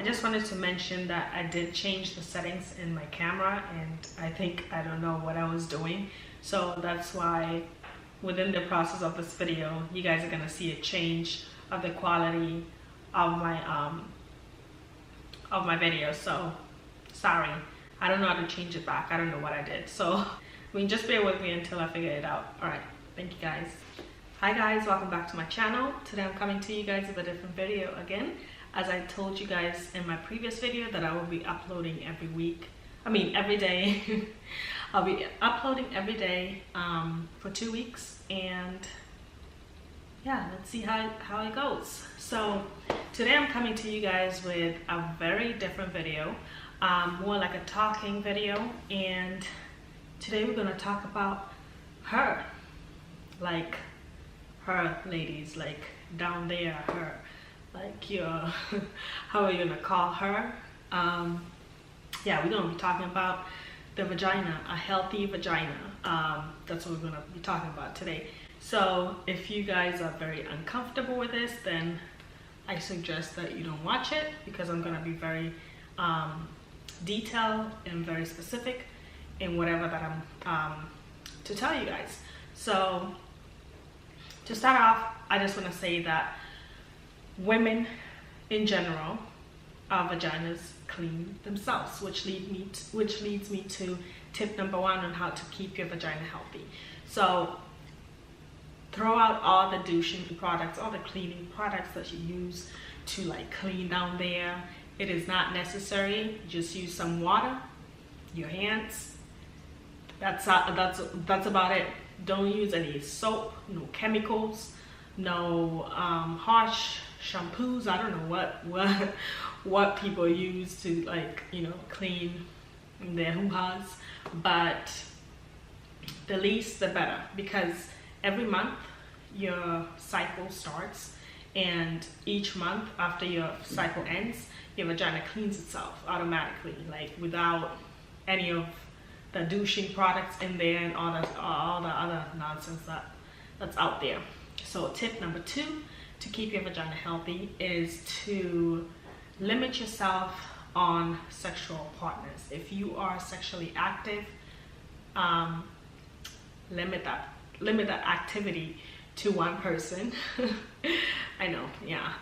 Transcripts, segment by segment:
I just wanted to mention that I did change the settings in my camera, and I don't know what I was doing. So that's why within the process of this video, you guys are gonna see a change of the quality of my video. So sorry, I don't know how to change it back. I don't know what I did. So just bear with me until I figure it out. All right, thank you guys. Hi guys, welcome back to my channel. Today I'm coming to you guys with a different video again. As I told you guys in my previous video that I will be uploading every day. I'll be uploading every day for 2 weeks, and yeah, let's see how it goes. So today I'm coming to you guys with a very different video, more like a talking video, and today we're gonna talk about her, like her, ladies, like down there, her, like your how are you gonna call her? Yeah, we're gonna be talking about the vagina, a healthy vagina. That's what we're gonna be talking about today. So if you guys are very uncomfortable with this, then I suggest that you don't watch it, because I'm gonna be very detailed and very specific in whatever that I'm to tell you guys. So to start off, I just want to say that women in general, our vaginas clean themselves, which leads me to tip number 1 on how to keep your vagina healthy. So throw out all the douching products, all the cleaning products that you use to like clean down there. It is not necessary. Just use some water, your hands. That's about it. Don't use any soap, no chemicals, no harsh shampoos. I don't know what people use to, like, you know, clean their hoo-has, but the least the better, because every month your cycle starts, and each month after your cycle ends, your vagina cleans itself automatically, like without any of the douching products in there and all the other nonsense that's out there. So tip number 2 to keep your vagina healthy is to limit yourself on sexual partners. If you are sexually active, limit that activity to one person. I know, yeah.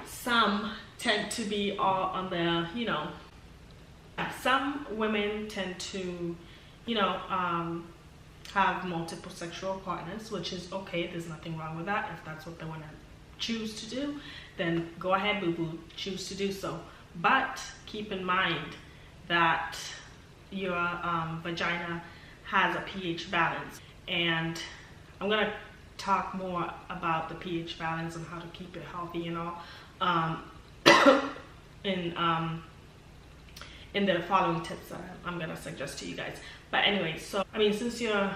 Some tend to be all on the, you know, some women tend to, you know, have multiple sexual partners, which is okay. There's nothing wrong with that. If that's what they want to choose to do, then go ahead, boo-boo, choose to do so. But keep in mind that your vagina has a pH balance, and I'm gonna talk more about the pH balance and how to keep it healthy and all in the following tips that I'm gonna suggest to you guys. But anyway, so I mean, since your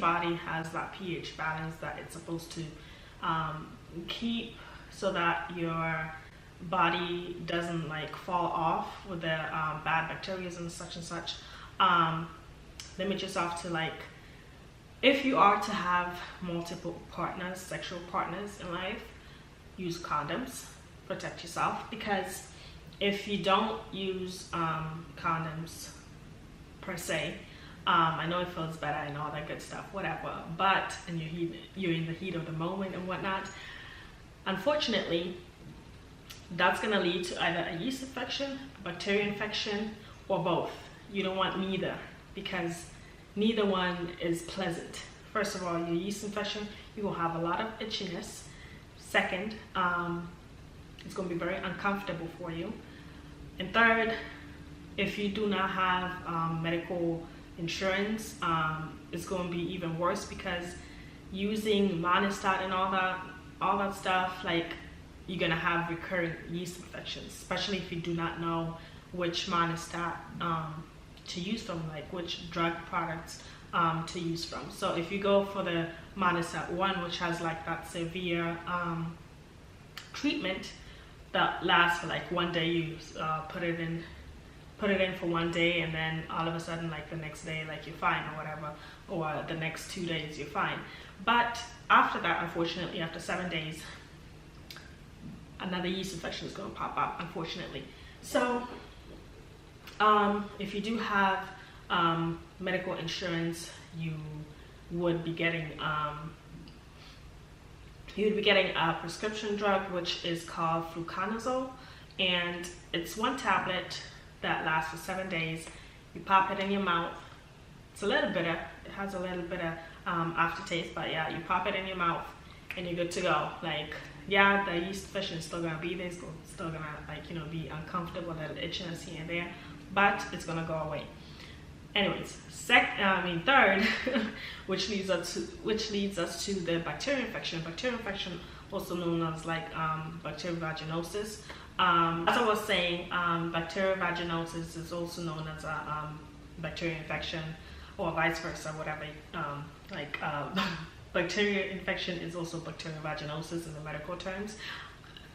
body has that pH balance that it's supposed to keep, so that your body doesn't like fall off with the bad bacteria and such, limit yourself to, like, if you are to have multiple partners, sexual partners in life, use condoms, protect yourself, because if you don't use condoms per se, I know it feels better and all that good stuff, whatever, but and you're in the heat of the moment and whatnot, unfortunately that's going to lead to either a yeast infection, bacterial infection, or both. You don't want neither, because neither one is pleasant. First of all, your yeast infection, you will have a lot of itchiness. Second, it's going to be very uncomfortable for you. And third, if you do not have medical insurance, it's going to be even worse, because using monostat and all that stuff, like, you're gonna have recurring yeast infections, especially if you do not know which monostat to use from, like which drug products to use from. So if you go for the monostat 1, which has like that severe treatment that lasts for like 1 day, you put it in for 1 day, and then all of a sudden, like the next day, like you're fine or whatever, or the next 2 days you're fine. But after that, unfortunately, after 7 days, another yeast infection is going to pop up, unfortunately. So if you do have medical insurance, you would be getting a prescription drug, which is called fluconazole, and it's one tablet that lasts for 7 days. You pop it in your mouth. It's a little bitter. It has a little bit of aftertaste, but yeah, you pop it in your mouth and you're good to go. Like, yeah, the yeast infection is still gonna be there. It's still gonna, like, you know, be uncomfortable, a little itchiness here and there, but it's gonna go away. Anyways, third, which leads us to the bacterial infection. Bacterial infection, also known as like bacterial vaginosis. As I was saying, bacterial vaginosis is also known as a bacterial infection, or vice versa, whatever. Bacterial infection is also bacterial vaginosis in the medical terms.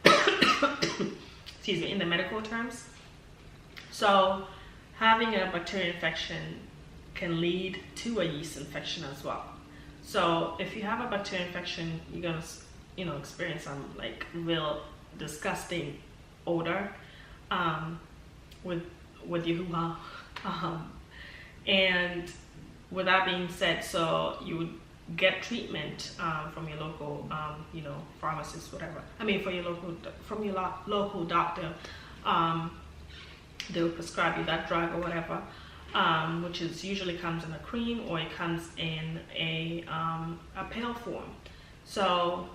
Excuse me, in the medical terms. So having a bacterial infection can lead to a yeast infection as well. So if you have a bacterial infection, you're gonna, you know, experience some like real disgusting odor with your hoo-ha. And with that being said, so you would get treatment from your local, you know, pharmacist, whatever. I mean, from your local doctor. They will prescribe you that drug or whatever, which is usually comes in a cream, or it comes in a pill form. So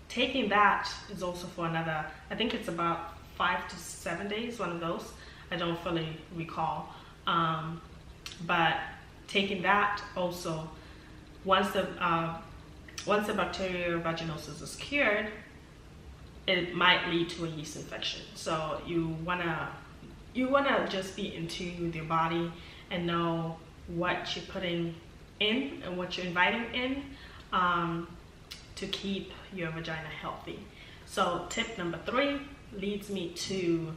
taking that is also for another, I think it's about 5 to 7 days, one of those. I don't fully recall. But taking that also, once the bacterial vaginosis is cured, it might lead to a yeast infection. So you wanna just be in tune with your body and know what you're putting in and what you're inviting in to keep your vagina healthy. So tip number 3 leads me to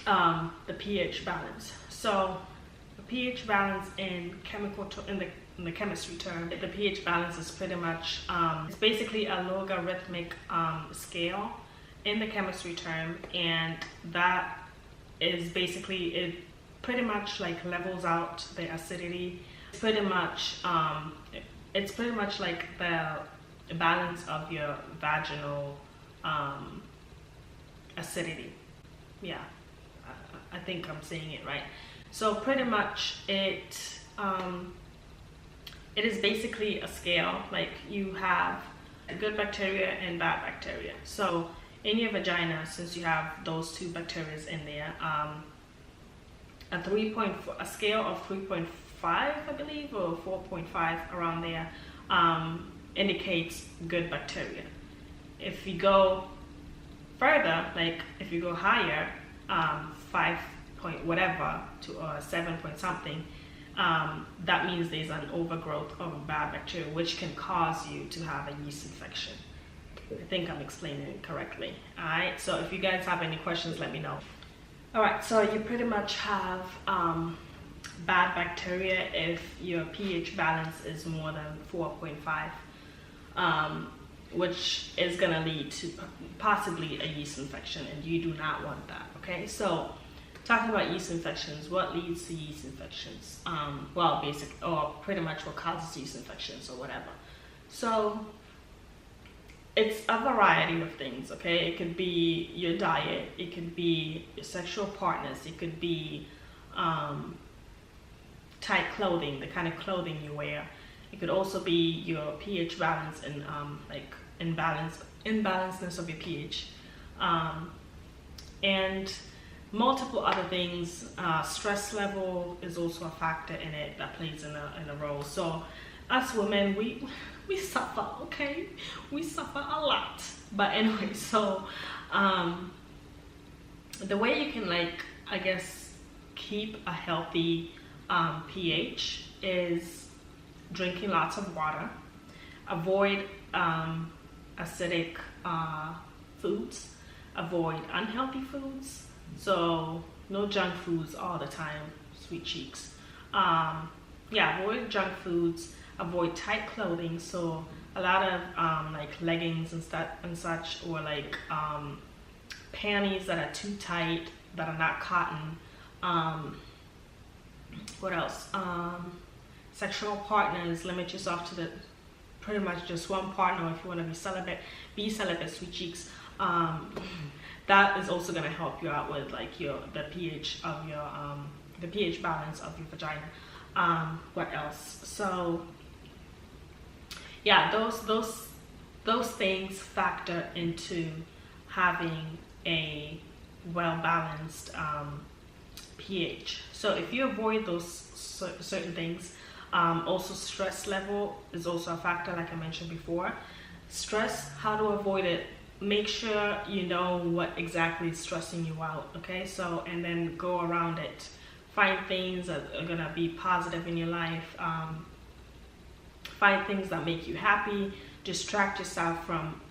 the pH balance. So the pH balance in the chemistry term, the pH balance is pretty much, it's basically a logarithmic scale in the chemistry term, and that is basically, it pretty much like levels out the acidity. It's pretty much like the balance of your vaginal acidity. Yeah, I think I'm saying it right. So pretty much it is basically a scale. Like, you have good bacteria and bad bacteria. So in your vagina, since you have those two bacteria in there, a scale of 3.5, I believe, or 4.5, around there, indicates good bacteria. If you go further, like if you go higher, 5 point whatever to 7 point something, that means there's an overgrowth of bad bacteria, which can cause you to have a yeast infection. I think I'm explaining it correctly. Alright, so if you guys have any questions, let me know. Alright, so you pretty much have bad bacteria if your pH balance is more than 4.5, which is going to lead to possibly a yeast infection, and you do not want that. Okay, so talking about yeast infections, what leads to yeast infections? Well, pretty much what causes yeast infections or whatever. So it's a variety of things, okay? It could be your diet, it could be your sexual partners, it could be tight clothing, the kind of clothing you wear. It could also be your pH balance and like imbalanceness of your pH, and multiple other things. Stress level is also a factor in it that plays in a role. So us women, we suffer, okay? We suffer a lot. But anyway, so the way you can, like, I guess, keep a healthy pH is drinking lots of water. Avoid acidic foods. Avoid unhealthy foods. So no junk foods all the time, sweet cheeks. Yeah, avoid junk foods. Avoid tight clothing. So a lot of like leggings and such, or like panties that are too tight, that are not cotton. What else? Sexual partners, limit yourself to the pretty much just one partner. If you want to be celibate, sweet cheeks. That is also going to help you out with like the pH of your the pH balance of your vagina. What else? So yeah, those things factor into having a well-balanced pH. So if you avoid those certain things, also stress level is also a factor, like I mentioned before. Stress, how to avoid it. Make sure you know what exactly is stressing you out, okay? So, and then go around it. Find things that are gonna be positive in your life. Find things that make you happy. Distract yourself from,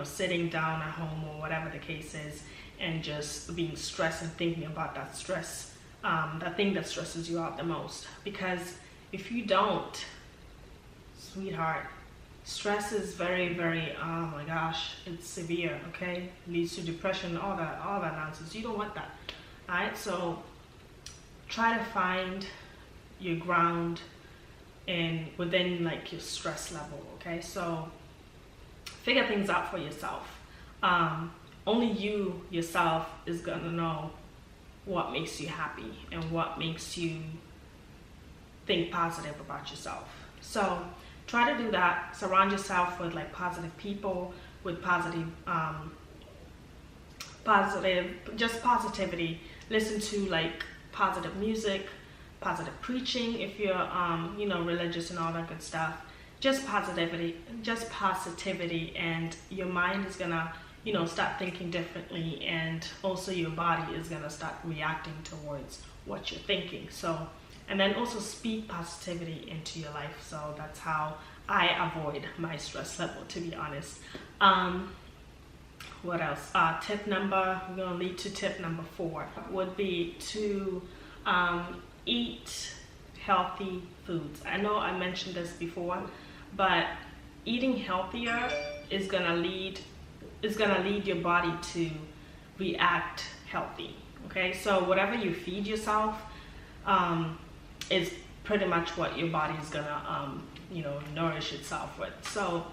sitting down at home or whatever the case is, and just being stressed and thinking about that stress, that thing that stresses you out the most. Because if you don't, sweetheart, stress is very, very, oh my gosh, it's severe, okay? Leads to depression, all that nonsense. You don't want that, all right? So try to find your ground within like your stress level, okay? So figure things out for yourself. Only you yourself is gonna know what makes you happy and what makes you think positive about yourself. So try to do that. Surround yourself with like positive people, with just positivity. Listen to like positive music, positive preaching if you're religious and all that good stuff. Just positivity, and your mind is gonna start thinking differently, and also your body is gonna start reacting towards what you're thinking. So, and then also speak positivity into your life. So that's how I avoid my stress level, to be honest. What else? We're gonna lead to tip number 4 would be to eat healthy foods. I know I mentioned this before, but eating healthier is gonna lead your body to react healthy. Okay, so whatever you feed yourself is pretty much what your body is gonna nourish itself with. So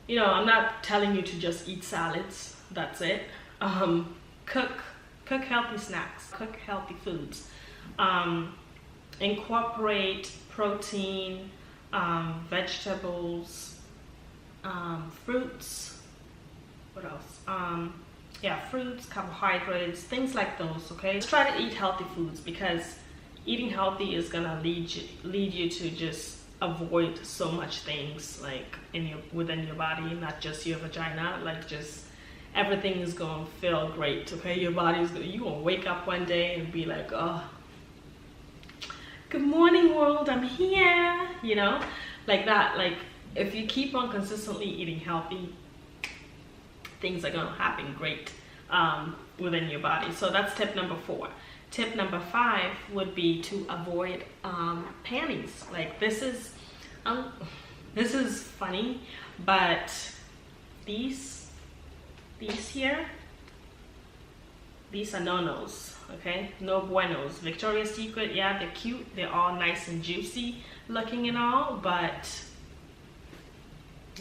I'm not telling you to just eat salads, that's it. Cook healthy snacks, cook healthy foods. Incorporate protein, vegetables, fruits. What else? Fruits, carbohydrates, things like those, okay? Just try to eat healthy foods, because eating healthy is gonna lead you to just avoid so much things like within your body, not just your vagina. Like, just everything is gonna feel great, okay? Your body's you gonna wake up one day and be like, oh, good morning world, I'm here, like that. Like, if you keep on consistently eating healthy, things are gonna happen great within your body. So that's tip number 4. Tip number 5 would be to avoid panties. Like, this is funny, but these here, these are no-nos, okay? No buenos. Victoria's Secret, yeah, they're cute, they're all nice and juicy looking and all, but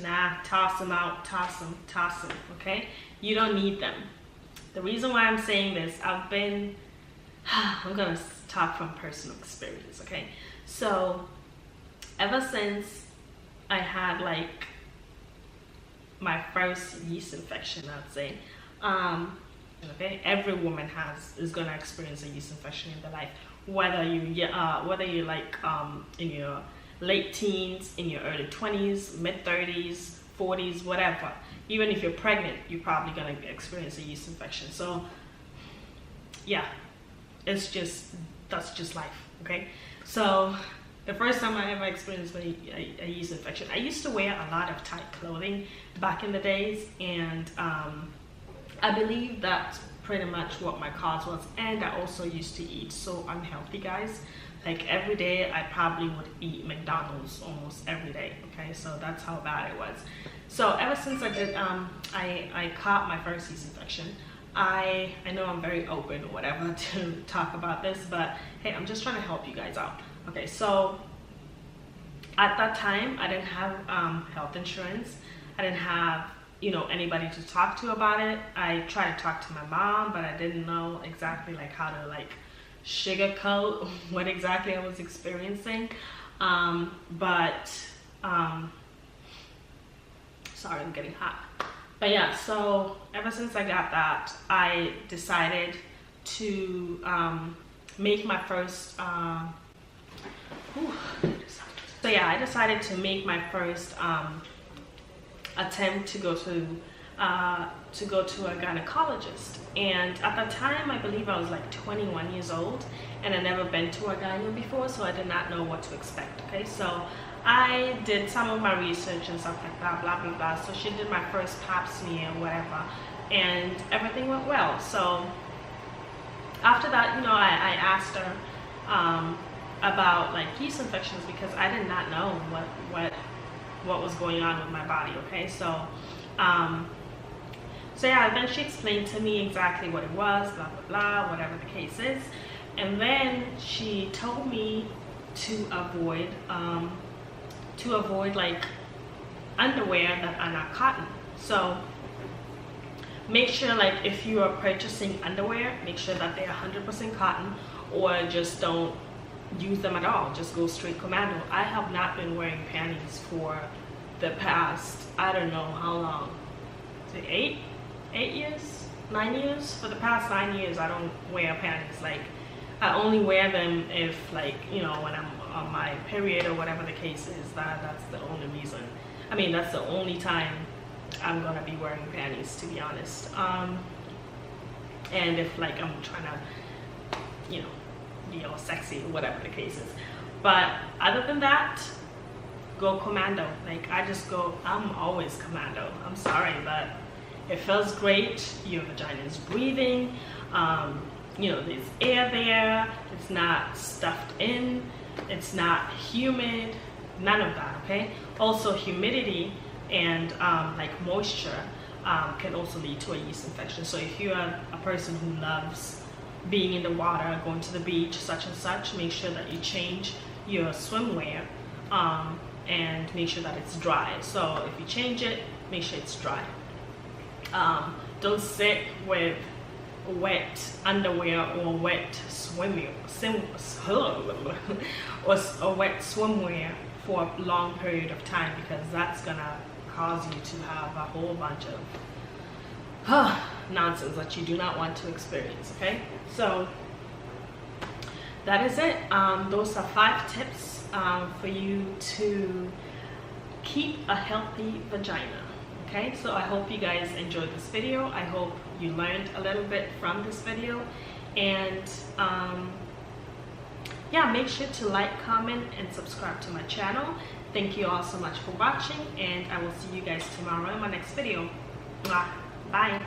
nah, toss them out, toss them, okay? You don't need them. The reason why I'm saying this, I'm gonna talk from personal experience, okay? So ever since I had like my first yeast infection, I'd say, okay, every woman is gonna experience a yeast infection in their life, whether you're like in your late teens, in your early 20s, mid 30s, 40s, whatever. Even if you're pregnant, you're probably gonna experience a yeast infection. So yeah, that's just life, okay? So the first time I ever experienced a yeast infection, I used to wear a lot of tight clothing back in the days, and I believe that's pretty much what my cause was. And I also used to eat so unhealthy, guys. Like every day I probably would eat McDonald's almost every day. Okay, so that's how bad it was. So ever since I did I caught my first yeast infection, I know I'm very open or whatever to talk about this, but hey, I'm just trying to help you guys out. Okay, so at that time I didn't have health insurance. I didn't have, you know, anybody to talk to about it. I tried to talk to my mom, but I didn't know exactly like how to like sugarcoat what exactly I was experiencing. Sorry, I'm getting hot. But yeah, so ever since I got that, I decided to make my first so yeah, I decided to make my first attempt to go to a gynecologist. And at that time, I believe I was like 21 years old, and I never been to a gyno before, so I did not know what to expect. Okay, so I did some of my research and stuff like that, blah blah blah. So she did my first pap smear, whatever, and everything went well. So after that, you know, I asked her about like yeast infections, because I did not know what was going on with my body. Okay, so so yeah, then she explained to me exactly what it was, blah blah blah, whatever the case is. And then she told me to avoid like underwear that are not cotton. So make sure, like, if you are purchasing underwear, make sure that they're 100% cotton, or just don't use them at all. Just go straight commando. I have not been wearing panties for the past, I don't know how long. Is it 8 years? 9 years? For the past 9 years, I don't wear panties. Like, I only wear them if, like, you know, when I'm on my period or whatever the case is. That's the only reason. I mean, that's the only time I'm gonna be wearing panties, to be honest. And if, like, I'm trying to, you know, be all sexy or whatever the case is. But other than that, go commando. Like, I just go, I'm always commando. I'm sorry, but it feels great. Your vagina is breathing. You know, there's air there. It's not stuffed in. It's not humid. None of that, okay? Also, humidity and like moisture can also lead to a yeast infection. So if you're a person who loves being in the water, going to the beach, such and such, make sure that you change your swimwear and make sure that it's dry. So if you change it, make sure it's dry. Don't sit with wet underwear or wet swimwear or wet swimwear for a long period of time, because that's gonna cause you to have a whole bunch of nonsense that you do not want to experience. Okay, so that is it. Those are 5 tips for you to keep a healthy vagina. Okay, so I hope you guys enjoyed this video. I hope you learned a little bit from this video, and yeah, make sure to like, comment, and subscribe to my channel. Thank you all so much for watching, and I will see you guys tomorrow in my next video. Bye.